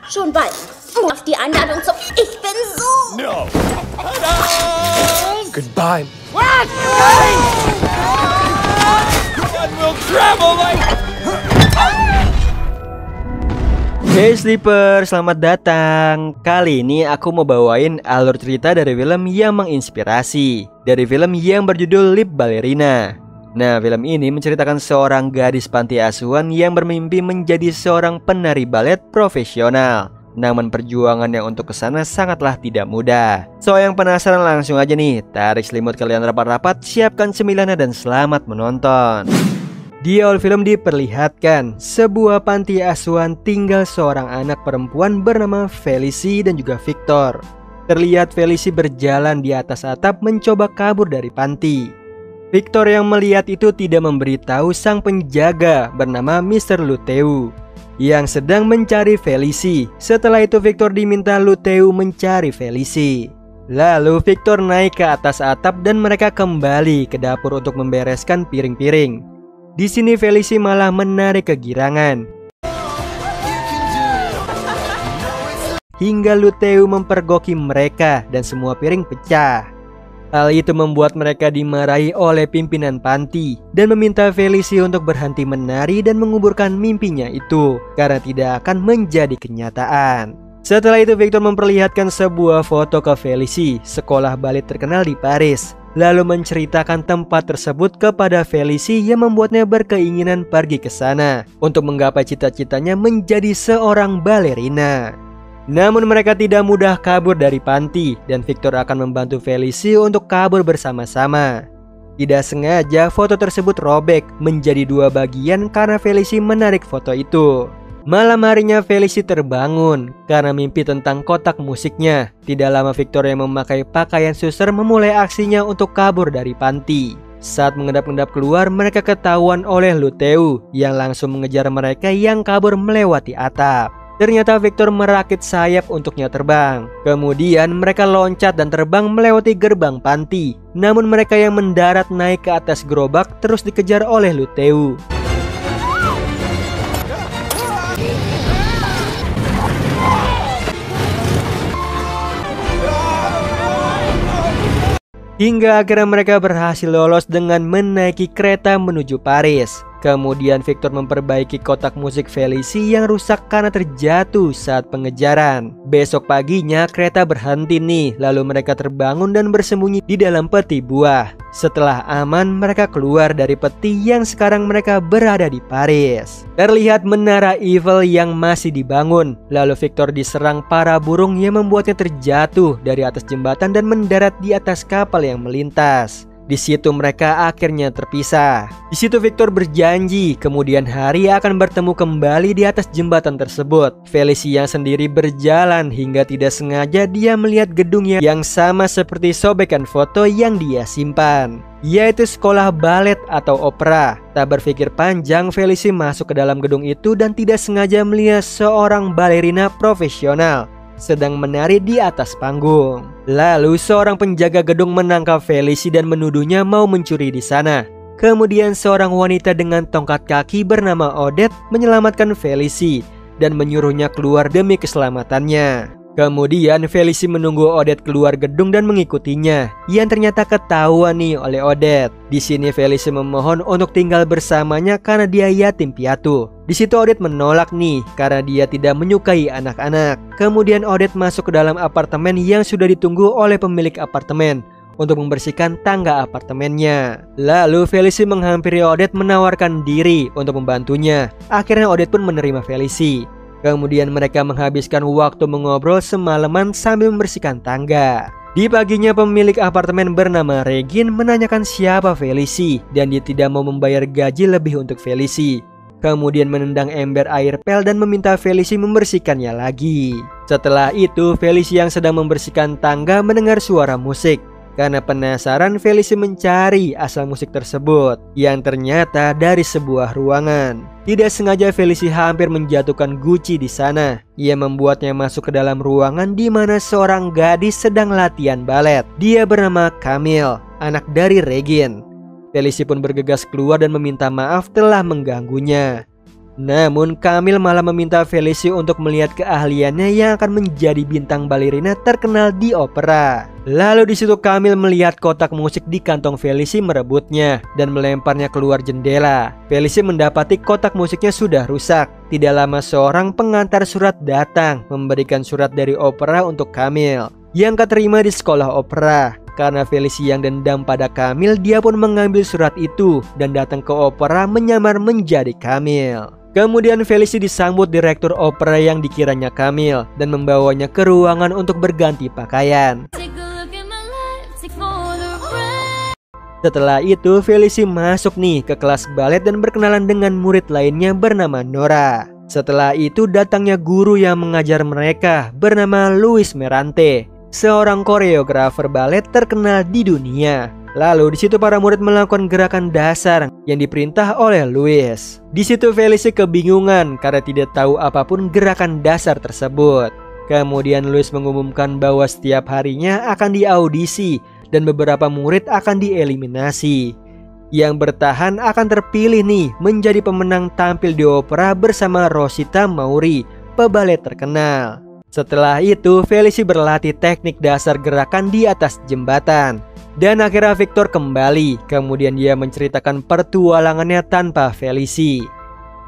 Schon bald. Auf die Einladung zum Ich bin so. No. Goodbye. What? And we'll travel like... Hey Sleeper, selamat datang. Kali ini aku mau bawain alur cerita dari film yang menginspirasi, dari film yang berjudul Lip Ballerina. Nah, film ini menceritakan seorang gadis panti asuhan yang bermimpi menjadi seorang penari balet profesional. Namun perjuangannya untuk kesana sangatlah tidak mudah. So, yang penasaran langsung aja nih, tarik selimut kalian rapat-rapat, siapkan cemilannya dan selamat menonton. Di awal film diperlihatkan sebuah panti asuhan tinggal seorang anak perempuan bernama Felicie dan juga Victor. Terlihat Felicie berjalan di atas atap mencoba kabur dari panti. Victor yang melihat itu tidak memberitahu sang penjaga bernama Mr. Luteu yang sedang mencari Felicie. Setelah itu Victor diminta Luteu mencari Felicie. Lalu Victor naik ke atas atap dan mereka kembali ke dapur untuk membereskan piring-piring. Di sini Felicie malah menarik kegirangan hingga Luteu mempergoki mereka dan semua piring pecah. Hal itu membuat mereka dimarahi oleh pimpinan panti dan meminta Felicie untuk berhenti menari dan menguburkan mimpinya itu karena tidak akan menjadi kenyataan. Setelah itu Victor memperlihatkan sebuah foto ke Felicie, sekolah balet terkenal di Paris, lalu menceritakan tempat tersebut kepada Felicie yang membuatnya berkeinginan pergi ke sana untuk menggapai cita-citanya menjadi seorang balerina. Namun mereka tidak mudah kabur dari panti dan Victor akan membantu Felicie untuk kabur bersama-sama. Tidak sengaja foto tersebut robek menjadi dua bagian karena Felicie menarik foto itu. Malam harinya Felicie terbangun karena mimpi tentang kotak musiknya. Tidak lama Victor yang memakai pakaian suster memulai aksinya untuk kabur dari panti. Saat mengendap-endap keluar, mereka ketahuan oleh Luteu yang langsung mengejar mereka yang kabur melewati atap. Ternyata Victor merakit sayap untuknya terbang. Kemudian mereka loncat dan terbang melewati gerbang panti. Namun mereka yang mendarat naik ke atas gerobak terus dikejar oleh Luteu. Hingga akhirnya mereka berhasil lolos dengan menaiki kereta menuju Paris. Kemudian Victor memperbaiki kotak musik Felicie yang rusak karena terjatuh saat pengejaran. Besok paginya kereta berhenti nih, lalu mereka terbangun dan bersembunyi di dalam peti buah. Setelah aman, mereka keluar dari peti yang sekarang mereka berada di Paris. Terlihat menara Eiffel yang masih dibangun. Lalu Victor diserang para burung yang membuatnya terjatuh dari atas jembatan dan mendarat di atas kapal yang melintas. Di situ mereka akhirnya terpisah. Di situ Victor berjanji kemudian hari akan bertemu kembali di atas jembatan tersebut. Felicie yang sendiri berjalan hingga tidak sengaja dia melihat gedung yang sama seperti sobekan foto yang dia simpan, yaitu sekolah balet atau opera. Tak berpikir panjang, Felicie masuk ke dalam gedung itu dan tidak sengaja melihat seorang balerina profesional sedang menari di atas panggung. Lalu seorang penjaga gedung menangkap Felicie dan menuduhnya mau mencuri di sana. Kemudian seorang wanita dengan tongkat kaki bernama Odette menyelamatkan Felicie dan menyuruhnya keluar demi keselamatannya. Kemudian Felicie menunggu Odette keluar gedung dan mengikutinya, yang ternyata ketahuan nih oleh Odette. Di sini Felicie memohon untuk tinggal bersamanya karena dia yatim piatu. Di situ Odette menolak nih karena dia tidak menyukai anak-anak. Kemudian Odette masuk ke dalam apartemen yang sudah ditunggu oleh pemilik apartemen untuk membersihkan tangga apartemennya. Lalu Felicie menghampiri Odette menawarkan diri untuk membantunya. Akhirnya Odette pun menerima Felicie. Kemudian mereka menghabiskan waktu mengobrol semalaman sambil membersihkan tangga. Di paginya pemilik apartemen bernama Regine menanyakan siapa Felicie dan dia tidak mau membayar gaji lebih untuk Felicie. Kemudian menendang ember air pel dan meminta Felicie membersihkannya lagi. Setelah itu Felicie yang sedang membersihkan tangga mendengar suara musik. Karena penasaran, Felicie mencari asal musik tersebut yang ternyata dari sebuah ruangan. Tidak sengaja Felicie hampir menjatuhkan Gucci di sana. Ia membuatnya masuk ke dalam ruangan di mana seorang gadis sedang latihan balet. Dia bernama Camille, anak dari Regine. Felicie pun bergegas keluar dan meminta maaf telah mengganggunya. Namun Kamil malah meminta Felicia untuk melihat keahliannya yang akan menjadi bintang balerina terkenal di opera. Lalu di situ Kamil melihat kotak musik di kantong Felicia, merebutnya dan melemparnya keluar jendela. Felicia mendapati kotak musiknya sudah rusak. Tidak lama seorang pengantar surat datang memberikan surat dari opera untuk Kamil yang keterima di sekolah opera. Karena Felicia yang dendam pada Kamil, dia pun mengambil surat itu dan datang ke opera menyamar menjadi Kamil. Kemudian Felicia disambut direktur opera yang dikiranya Kamil dan membawanya ke ruangan untuk berganti pakaian. Setelah itu Felicia masuk nih ke kelas balet dan berkenalan dengan murid lainnya bernama Nora. Setelah itu datangnya guru yang mengajar mereka bernama Luis Merante, seorang koreografer balet terkenal di dunia. Lalu di situ para murid melakukan gerakan dasar yang diperintah oleh Luis. Di situ Felicia kebingungan karena tidak tahu apapun gerakan dasar tersebut. Kemudian Luis mengumumkan bahwa setiap harinya akan diaudisi dan beberapa murid akan dieliminasi. Yang bertahan akan terpilih nih menjadi pemenang tampil di opera bersama Rosita Mauri, pebalet terkenal. Setelah itu Felicia berlatih teknik dasar gerakan di atas jembatan. Dan akhirnya Victor kembali. Kemudian dia menceritakan pertualangannya tanpa Felicia,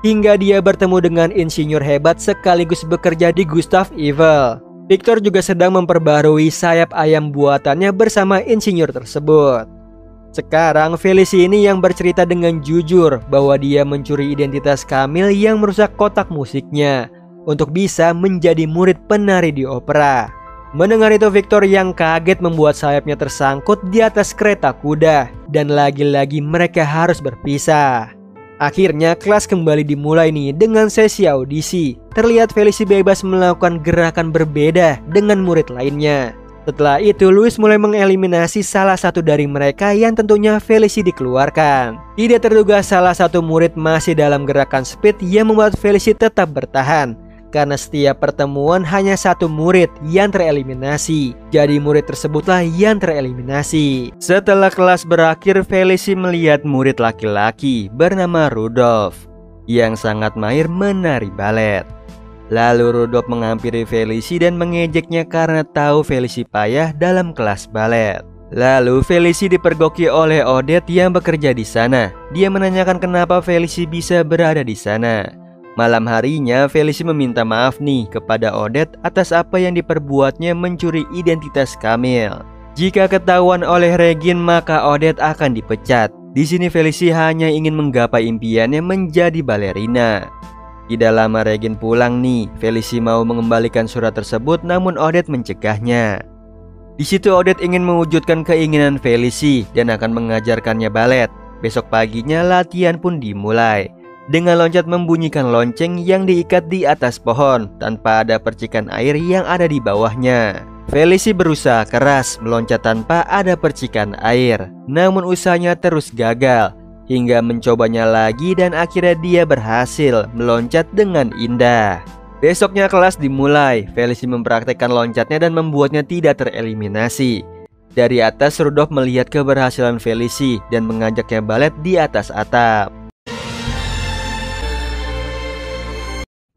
hingga dia bertemu dengan insinyur hebat sekaligus bekerja di Gustav Eiffel. Victor juga sedang memperbarui sayap ayam buatannya bersama insinyur tersebut. Sekarang Felicia ini yang bercerita dengan jujur bahwa dia mencuri identitas Kamil yang merusak kotak musiknya untuk bisa menjadi murid penari di opera. Mendengar itu Victor yang kaget membuat sayapnya tersangkut di atas kereta kuda dan lagi-lagi mereka harus berpisah. Akhirnya kelas kembali dimulai nih dengan sesi audisi. Terlihat Felicia bebas melakukan gerakan berbeda dengan murid lainnya. Setelah itu Luis mulai mengeliminasi salah satu dari mereka yang tentunya Felicia dikeluarkan. Tidak terduga salah satu murid masih dalam gerakan speed yang membuat Felicia tetap bertahan. Karena setiap pertemuan hanya satu murid yang tereliminasi. Jadi murid tersebutlah yang tereliminasi. Setelah kelas berakhir, Felicia melihat murid laki-laki bernama Rudolf yang sangat mahir menari balet. Lalu Rudolf menghampiri Felicia dan mengejeknya karena tahu Felicia payah dalam kelas balet. Lalu Felicia dipergoki oleh Odette yang bekerja di sana. Dia menanyakan kenapa Felicia bisa berada di sana. Malam harinya Felicia meminta maaf nih kepada Odette atas apa yang diperbuatnya mencuri identitas Kamil. Jika ketahuan oleh Regine maka Odette akan dipecat. Di sini Felicia hanya ingin menggapai impiannya menjadi balerina. Tidak lama Regine pulang nih. Felicia mau mengembalikan surat tersebut namun Odette mencegahnya. Di situ Odette ingin mewujudkan keinginan Felicia dan akan mengajarkannya balet. Besok paginya latihan pun dimulai. Dengan loncat membunyikan lonceng yang diikat di atas pohon tanpa ada percikan air yang ada di bawahnya. Felicia berusaha keras meloncat tanpa ada percikan air, namun usahanya terus gagal. Hingga mencobanya lagi dan akhirnya dia berhasil meloncat dengan indah. Besoknya kelas dimulai. Felicia mempraktekkan loncatnya dan membuatnya tidak tereliminasi. Dari atas Rudolf melihat keberhasilan Felicia dan mengajaknya balet di atas atap.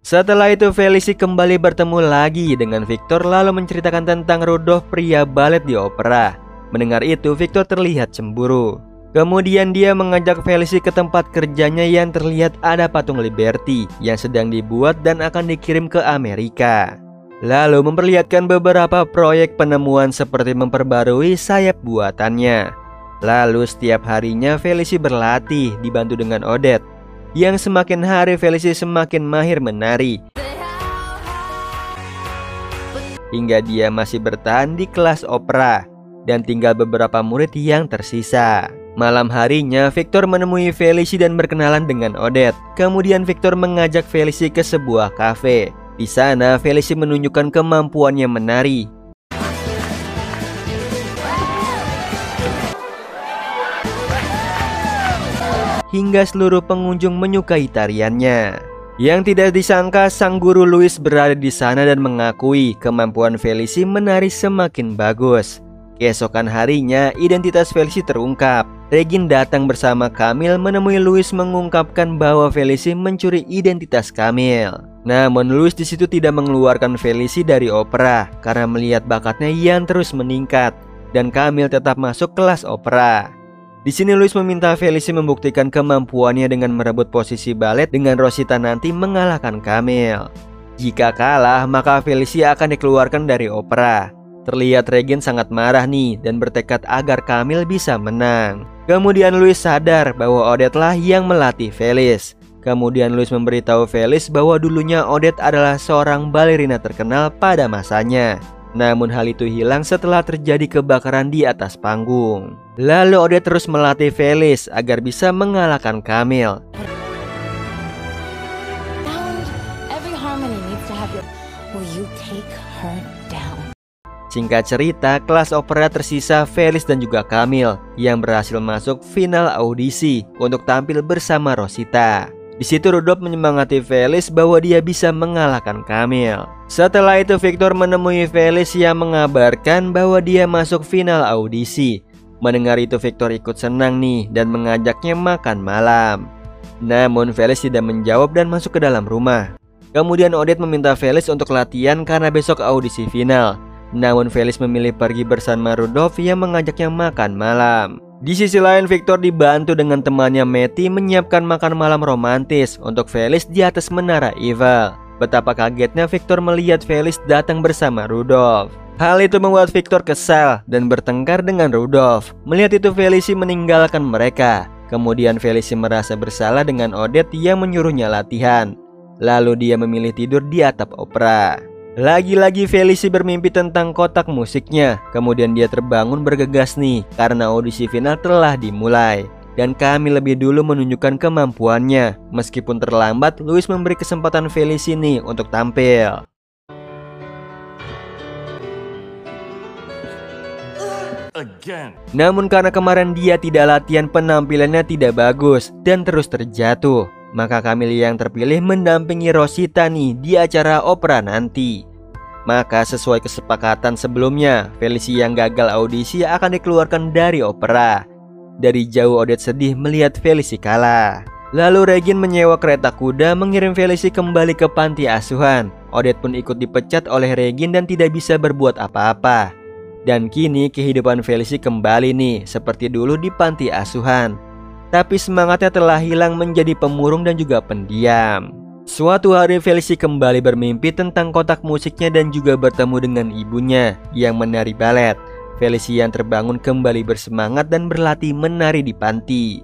Setelah itu Felicia kembali bertemu lagi dengan Victor lalu menceritakan tentang Rudolf, pria balet di opera. Mendengar itu Victor terlihat cemburu. Kemudian dia mengajak Felicia ke tempat kerjanya yang terlihat ada patung Liberty yang sedang dibuat dan akan dikirim ke Amerika. Lalu memperlihatkan beberapa proyek penemuan seperti memperbarui sayap buatannya. Lalu setiap harinya Felicia berlatih dibantu dengan Odette. Yang semakin hari Felicia semakin mahir menari, hingga dia masih bertahan di kelas opera dan tinggal beberapa murid yang tersisa. Malam harinya Victor menemui Felicia dan berkenalan dengan Odette. Kemudian Victor mengajak Felicia ke sebuah kafe. Di sana Felicia menunjukkan kemampuannya menari. Hingga seluruh pengunjung menyukai tariannya. Yang tidak disangka sang guru Luis berada di sana dan mengakui kemampuan Felicia menari semakin bagus. Keesokan harinya, identitas Felici terungkap. Regine datang bersama Camille menemui Louis mengungkapkan bahwa Felici mencuri identitas Camille. Namun Louis di situ tidak mengeluarkan Felici dari opera karena melihat bakatnya yang terus meningkat dan Camille tetap masuk kelas opera. Di sini Louis meminta Felici membuktikan kemampuannya dengan merebut posisi balet dengan Rosita nanti mengalahkan Camille. Jika kalah, maka Felici akan dikeluarkan dari opera. Terlihat Regine sangat marah nih dan bertekad agar Camille bisa menang. Kemudian Louis sadar bahwa Odette lah yang melatih Felice. Kemudian Louis memberitahu Felice bahwa dulunya Odette adalah seorang balerina terkenal pada masanya. Namun hal itu hilang setelah terjadi kebakaran di atas panggung. Lalu Odette terus melatih Felice agar bisa mengalahkan Camille. Singkat cerita, kelas opera tersisa Felice dan juga Camille yang berhasil masuk final audisi untuk tampil bersama Rosita. Di situ Rudolph menyemangati Felice bahwa dia bisa mengalahkan Camille. Setelah itu Victor menemui Felice yang mengabarkan bahwa dia masuk final audisi. Mendengar itu Victor ikut senang nih dan mengajaknya makan malam. Namun Felice tidak menjawab dan masuk ke dalam rumah. Kemudian Odette meminta Felice untuk latihan karena besok audisi final. Namun Felice memilih pergi bersama Rudolph yang mengajaknya makan malam. Di sisi lain Victor dibantu dengan temannya Matty menyiapkan makan malam romantis untuk Felice di atas menara Eiffel. Betapa kagetnya Victor melihat Felice datang bersama Rudolph. Hal itu membuat Victor kesal dan bertengkar dengan Rudolph. Melihat itu Felici meninggalkan mereka. Kemudian Felici merasa bersalah dengan Odette yang menyuruhnya latihan. Lalu dia memilih tidur di atap opera. Lagi-lagi Felici bermimpi tentang kotak musiknya. Kemudian dia terbangun bergegas nih karena audisi final telah dimulai. Dan kami lebih dulu menunjukkan kemampuannya. Meskipun terlambat, Louis memberi kesempatan Felici nih untuk tampil. Namun karena kemarin dia tidak latihan, penampilannya tidak bagus dan terus terjatuh. Maka Camille yang terpilih mendampingi Rosita nih di acara opera nanti. Maka sesuai kesepakatan sebelumnya, Felici yang gagal audisi akan dikeluarkan dari opera. Dari jauh Odette sedih melihat Felici kalah. Lalu Regine menyewa kereta kuda mengirim Felici kembali ke panti asuhan. Odette pun ikut dipecat oleh Regine dan tidak bisa berbuat apa-apa. Dan kini kehidupan Felici kembali nih seperti dulu di panti asuhan. Tapi semangatnya telah hilang menjadi pemurung dan juga pendiam. Suatu hari Felici kembali bermimpi tentang kotak musiknya dan juga bertemu dengan ibunya yang menari balet. Felici yang terbangun kembali bersemangat dan berlatih menari di panti.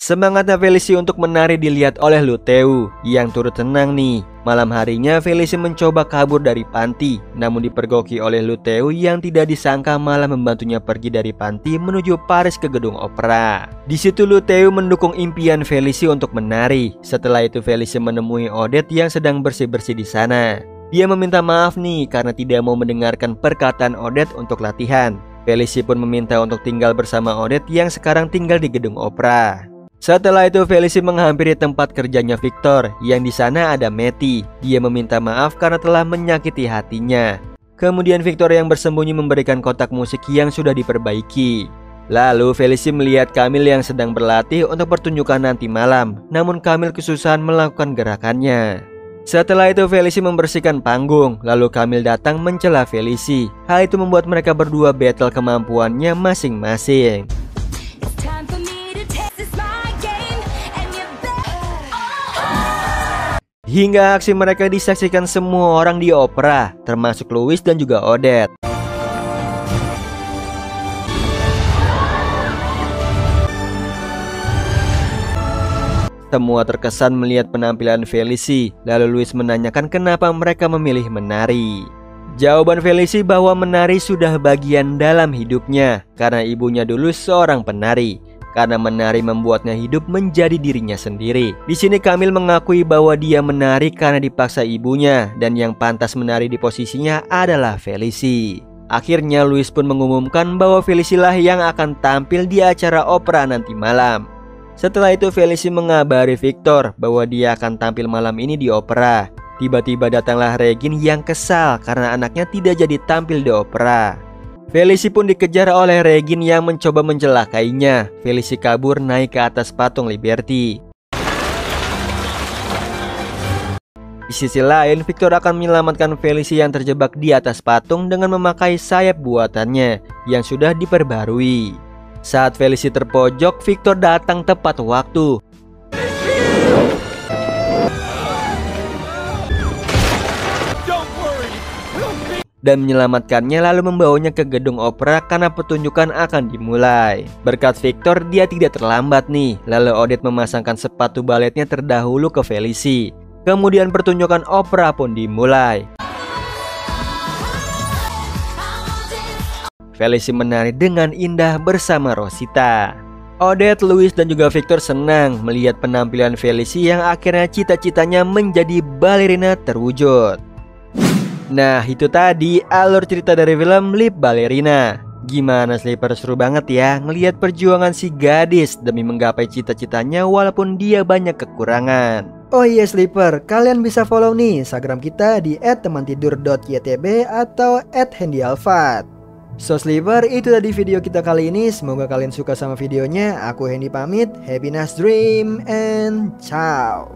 Semangatnya Felici untuk menari dilihat oleh Luteu yang turut tenang nih. Malam harinya Felici mencoba kabur dari panti, namun dipergoki oleh Luteu yang tidak disangka malah membantunya pergi dari panti menuju Paris ke gedung opera. Di situ Luteu mendukung impian Felici untuk menari. Setelah itu Felici menemui Odette yang sedang bersih-bersih di sana. Dia meminta maaf nih karena tidak mau mendengarkan perkataan Odette untuk latihan. Felici pun meminta untuk tinggal bersama Odette yang sekarang tinggal di gedung opera. Setelah itu Felici menghampiri tempat kerjanya Victor yang di sana ada Matty. Dia meminta maaf karena telah menyakiti hatinya. Kemudian Victor yang bersembunyi memberikan kotak musik yang sudah diperbaiki. Lalu Felici melihat Camille yang sedang berlatih untuk pertunjukan nanti malam. Namun Camille kesusahan melakukan gerakannya. Setelah itu Felici membersihkan panggung. Lalu Camille datang mencela Felici. Hal itu membuat mereka berdua battle kemampuannya masing-masing. Hingga aksi mereka disaksikan semua orang di opera, termasuk Louis dan juga Odette. Semua terkesan melihat penampilan Felici. Lalu Louis menanyakan kenapa mereka memilih menari. Jawaban Felici bahwa menari sudah bagian dalam hidupnya karena ibunya dulu seorang penari. Karena menari membuatnya hidup menjadi dirinya sendiri. Di sini Camille mengakui bahwa dia menari karena dipaksa ibunya dan yang pantas menari di posisinya adalah Felici. Akhirnya Louis pun mengumumkan bahwa Felici lah yang akan tampil di acara opera nanti malam. Setelah itu Felici mengabari Victor bahwa dia akan tampil malam ini di opera. Tiba-tiba datanglah Regine yang kesal karena anaknya tidak jadi tampil di opera. Felicie pun dikejar oleh Regine yang mencoba mencelakainya. Felicie kabur naik ke atas patung Liberty. Di sisi lain, Victor akan menyelamatkan Felicie yang terjebak di atas patung dengan memakai sayap buatannya yang sudah diperbarui. Saat Felicie terpojok, Victor datang tepat waktu. Dan menyelamatkannya lalu membawanya ke gedung opera karena pertunjukan akan dimulai. Berkat Victor, dia tidak terlambat nih. Lalu Odette memasangkan sepatu baletnya terdahulu ke Felicie. Kemudian pertunjukan opera pun dimulai. Felicie menari dengan indah bersama Rosita. Odette, Louis, dan juga Victor senang melihat penampilan Felicie yang akhirnya cita-citanya menjadi balerina terwujud. Nah, itu tadi alur cerita dari film Lip Ballerina. Gimana Sleeper, seru banget ya ngelihat perjuangan si gadis demi menggapai cita-citanya walaupun dia banyak kekurangan. Oh iya Sleeper, kalian bisa follow nih Instagram kita di @temantidur.ytb atau @handyalfat. So Sleeper, itu tadi video kita kali ini. Semoga kalian suka sama videonya. Aku Hendy pamit. Happy nice dream and ciao.